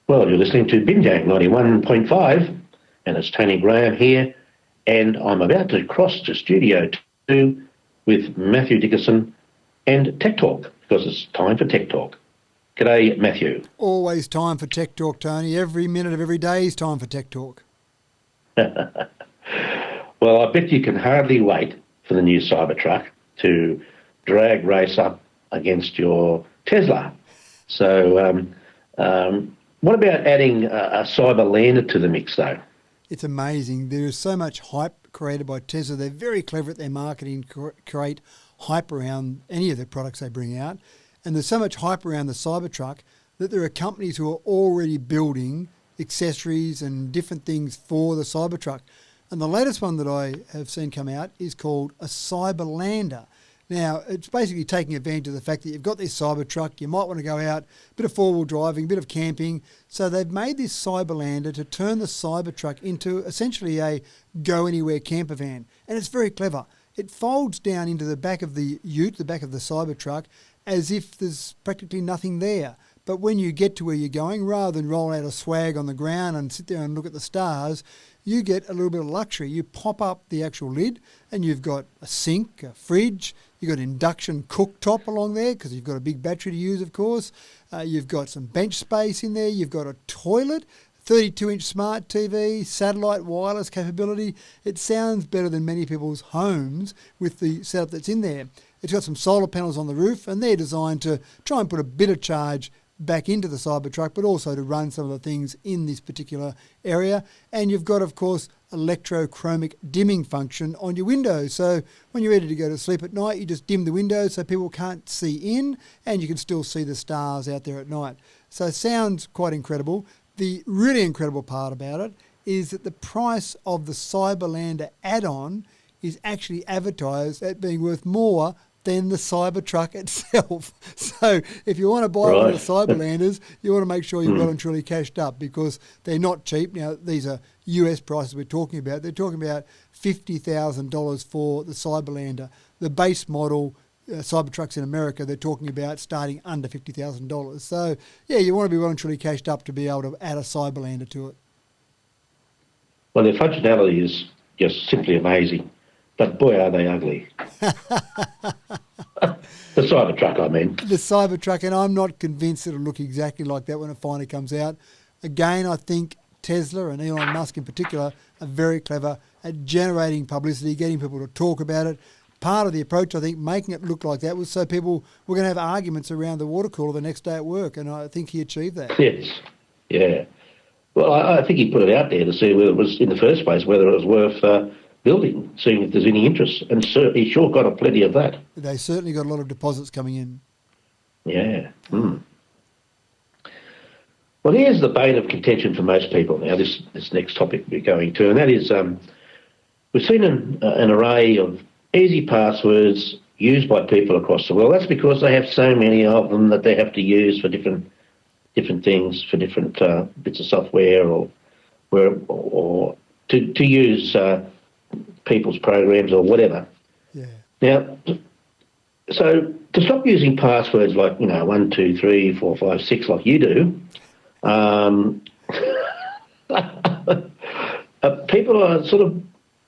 Well, you're listening to Binjang 91.5, and it's Tony Graham here, and I'm about to cross to Studio 2 with Matthew Dickerson and Tech Talk, because it's time for Tech Talk. G'day, Matthew. Always time for Tech Talk, Tony. Every minute of every day is time for Tech Talk. Well, I bet you can hardly wait for the new Cybertruck to drag race up against your Tesla. So, what about adding a Cyberlander to the mix, though? It's amazing. There is so much hype created by Tesla. They're very clever at their marketing, create hype around any of the products they bring out. And there's so much hype around the Cybertruck that there are companies who are already building accessories and different things for the Cybertruck. And the latest one that I have seen come out is called a Cyberlander. Now, it's basically taking advantage of the fact that you've got this Cybertruck, you might want to go out, a bit of four-wheel driving, a bit of camping. So they've made this Cyberlander to turn the Cybertruck into essentially a go-anywhere camper van. And it's very clever. It folds down into the back of the ute, the back of the Cybertruck, as if there's practically nothing there. But when you get to where you're going, rather than roll out a swag on the ground and sit there and look at the stars, you get a little bit of luxury. You pop up the actual lid and you've got a sink, a fridge, you've got induction cooktop along there because you've got a big battery to use, of course. You've got some bench space in there. You've got a toilet, 32-inch smart TV, satellite wireless capability. It sounds better than many people's homes with the setup that's in there. It's got some solar panels on the roof and they're designed to try and put a bit of charge back into the Cybertruck, but also to run some of the things in this particular area. And you've got, of course, electrochromic dimming function on your windows. So when you're ready to go to sleep at night, you just dim the windows so people can't see in and you can still see the stars out there at night. So it sounds quite incredible. The really incredible part about it is that the price of the Cyberlander add-on is actually advertised at being worth more than the Cybertruck itself. So if you want to buy one of the Cyberlanders, you want to make sure you're well and truly cashed up because they're not cheap. Now, these are US prices we're talking about. They're talking about $50,000 for the Cyberlander. The base model Cybertrucks in America, they're talking about starting under $50,000. So, yeah, you want to be well and truly cashed up to be able to add a Cyberlander to it. Well, their functionality is just simply amazing. But boy, are they ugly. The Cybertruck, I mean. The Cybertruck, and I'm not convinced it'll look exactly like that when it finally comes out. Again, I think Tesla and Elon Musk in particular are very clever at generating publicity, getting people to talk about it. Part of the approach, I think, making it look like that was so people were going to have arguments around the water cooler the next day at work, and I think he achieved that. Yes, yeah. Well, I think he put it out there to see whether it was, in the first place, whether it was worth building, seeing if there's any interest. And he sure got a plenty of that. They certainly got a lot of deposits coming in. Yeah. Well, here's the bane of contention for most people now, this next topic we're going to, and that is we've seen an array of easy passwords used by people across the world. That's because they have so many of them that they have to use for different things, for different bits of software or to use people's programs or whatever. Yeah. Now, so to stop using passwords like 1, 2, 3, 4, 5, 6 like you do, people are sort of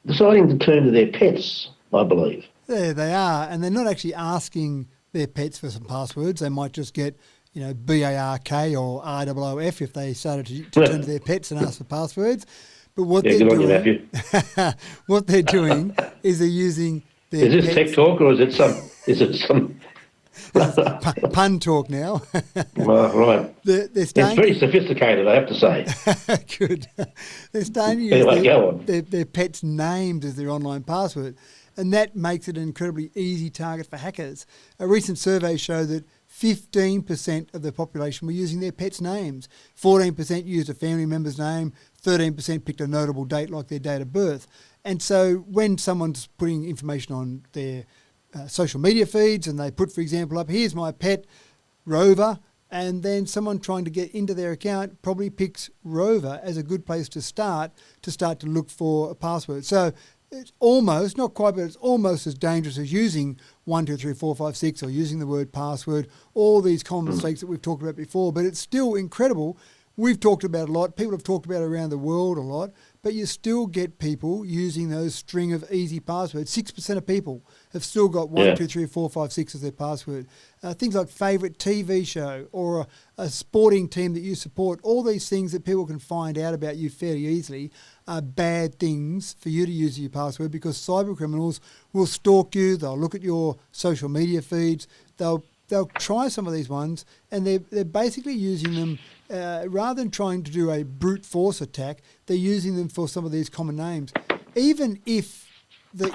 deciding to turn to their pets, I believe. There they are, and they're not actually asking their pets for some passwords. They might just get, BARK or ROOF if they started to turn to their pets and ask for passwords. But what they're doing, what they're doing is they're using their Is this pets. tech talk or is it some pun talk now? Well, right. It's very sophisticated, I have to say. Good. They're starting to use Anyway, their pets' names as their online password, and that makes it an incredibly easy target for hackers. A recent survey showed that 15% of the population were using their pets' names. 14% used a family member's name. 13% picked a notable date like their date of birth. And so when someone's putting information on their social media feeds and they put, for example, up, here's my pet, Rover, and then someone trying to get into their account probably picks Rover as a good place to start to look for a password. So it's almost, not quite, but it's almost as dangerous as using 1, 2, 3, 4, 5, 6 or using the word password, all these common mistakes that we've talked about before. But it's still incredible We've talked about it a lot. People have talked about it around the world a lot, but you still get people using those string of easy passwords. 6% of people have still got 1, 2, 3, 4, 5, 6 as their password. Things like favourite TV show or a sporting team that you support, all these things that people can find out about you fairly easily are bad things for you to use as your password, because cyber criminals will stalk you, they'll look at your social media feeds, they'll try some of these ones, and they're basically using them, rather than trying to do a brute force attack, they're using them for some of these common names. Even if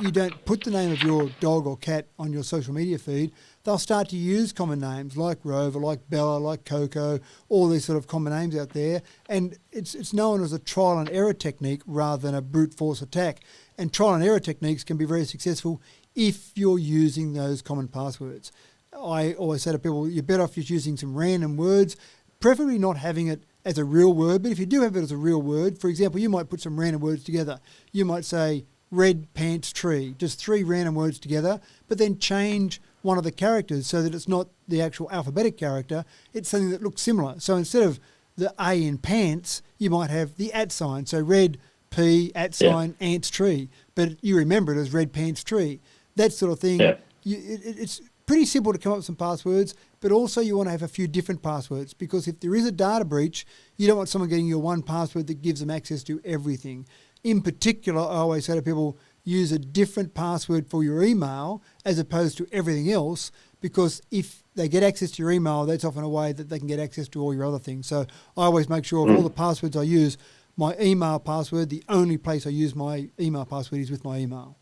you don't put the name of your dog or cat on your social media feed, they'll start to use common names like Rover, like Bella, like Coco, all these sort of common names out there. And it's known as a trial and error technique rather than a brute force attack. And trial and error techniques can be very successful if you're using those common passwords. I always say to people, you're better off just using some random words, preferably not having it as a real word. But if you do have it as a real word, for example, you might put some random words together. You might say red pants tree, just 3 random words together, but then change one of the characters so that it's not the actual alphabetic character, it's something that looks similar. So instead of the A in pants, you might have the @ sign. So red P @ ants tree, but you remember it as red pants tree. That sort of thing. Yeah. It's pretty simple to come up with some passwords, but also you want to have a few different passwords, because if there is a data breach, you don't want someone getting your one password that gives them access to everything. In particular, I always say to people, use a different password for your email as opposed to everything else, because if they get access to your email, that's often a way that they can get access to all your other things. So I always make sure of all the passwords I use, my email password, the only place I use my email password is with my email.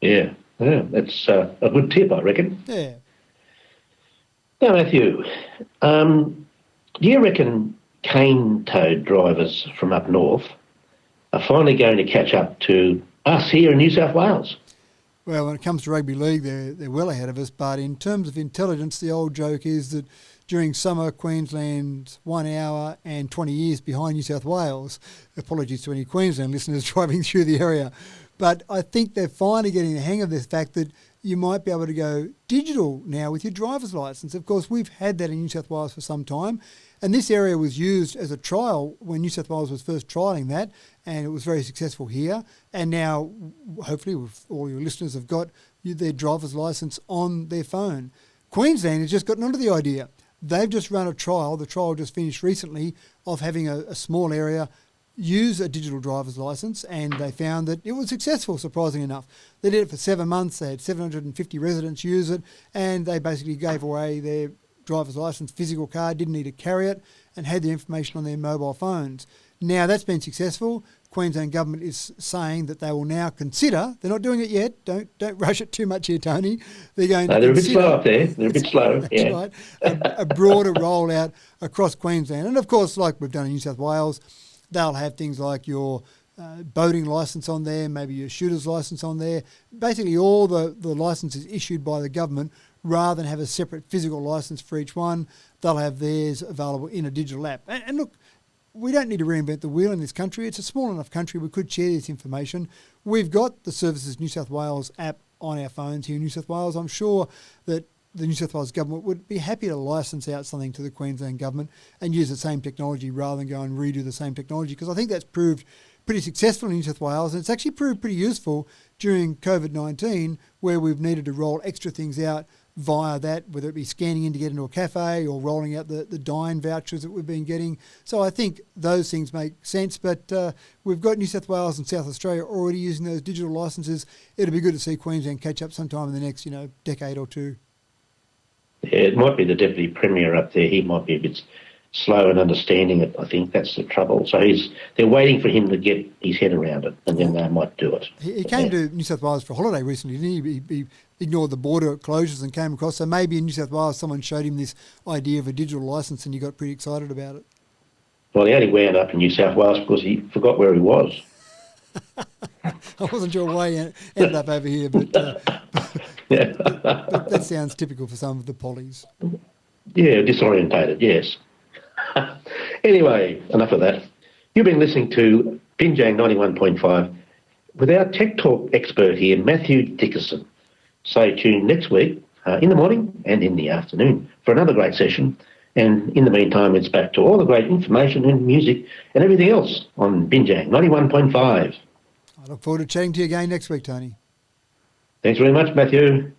Yeah, that's a good tip, I reckon. Yeah. Now, Matthew, do you reckon cane tow drivers from up north are finally going to catch up to us here in New South Wales? Well, when it comes to rugby league, they're well ahead of us. But in terms of intelligence, the old joke is that during summer, Queensland's 1 hour and 20 years behind New South Wales. Apologies to any Queensland listeners driving through the area. But I think they're finally getting the hang of this fact that you might be able to go digital now with your driver's licence. Of course, we've had that in New South Wales for some time. And this area was used as a trial when New South Wales was first trialling that, and it was very successful here. And now, hopefully, all your listeners have got their driver's licence on their phone. Queensland has just gotten onto the idea. They've just run a trial. The trial just finished recently of having a small area use a digital driver's licence, and they found that it was successful, surprisingly enough. They did it for 7 months. They had 750 residents use it, and they basically gave away their driver's licence physical card, didn't need to carry it, and had the information on their mobile phones. Now, that's been successful. Queensland government is saying that they will now consider, they're not doing it yet, don't rush it too much here, Tony. They're going to they're consider, a bit slow up there. They're a bit slow, that's yeah. right, a broader rollout across Queensland. And of course, like we've done in New South Wales, they'll have things like your boating licence on there, maybe your shooter's licence on there. Basically, all the licences issued by the government, rather than have a separate physical licence for each one, they'll have theirs available in a digital app. And look, we don't need to reinvent the wheel in this country. It's a small enough country. We could share this information. We've got the Services New South Wales app on our phones here in New South Wales. I'm sure that the New South Wales government would be happy to licence out something to the Queensland government and use the same technology rather than go and redo the same technology, because I think that's proved pretty successful in New South Wales, and it's actually proved pretty useful during COVID-19, where we've needed to roll extra things out via that, whether it be scanning in to get into a cafe or rolling out the dine vouchers that we've been getting. So I think those things make sense, but we've got New South Wales and South Australia already using those digital licences. It'll be good to see Queensland catch up sometime in the next, decade or two. Yeah, it might be the Deputy Premier up there. He might be a bit slow in understanding it. I think that's the trouble. So they're waiting for him to get his head around it, and then they might do it. He came to New South Wales for a holiday recently, didn't he? He ignored the border closures and came across. So maybe in New South Wales someone showed him this idea of a digital licence and he got pretty excited about it. Well, he only wound up in New South Wales because he forgot where he was. I wasn't sure why he ended up over here, but that sounds typical for some of the pollies. Yeah, disorientated, yes. Anyway, enough of that. You've been listening to Binjang 91.5 with our Tech Talk expert here, Matthew Dickerson. Stay tuned next week in the morning and in the afternoon for another great session. And in the meantime, it's back to all the great information and music and everything else on Binjang 91.5. I look forward to chatting to you again next week, Tony. Thanks very much, Matthew.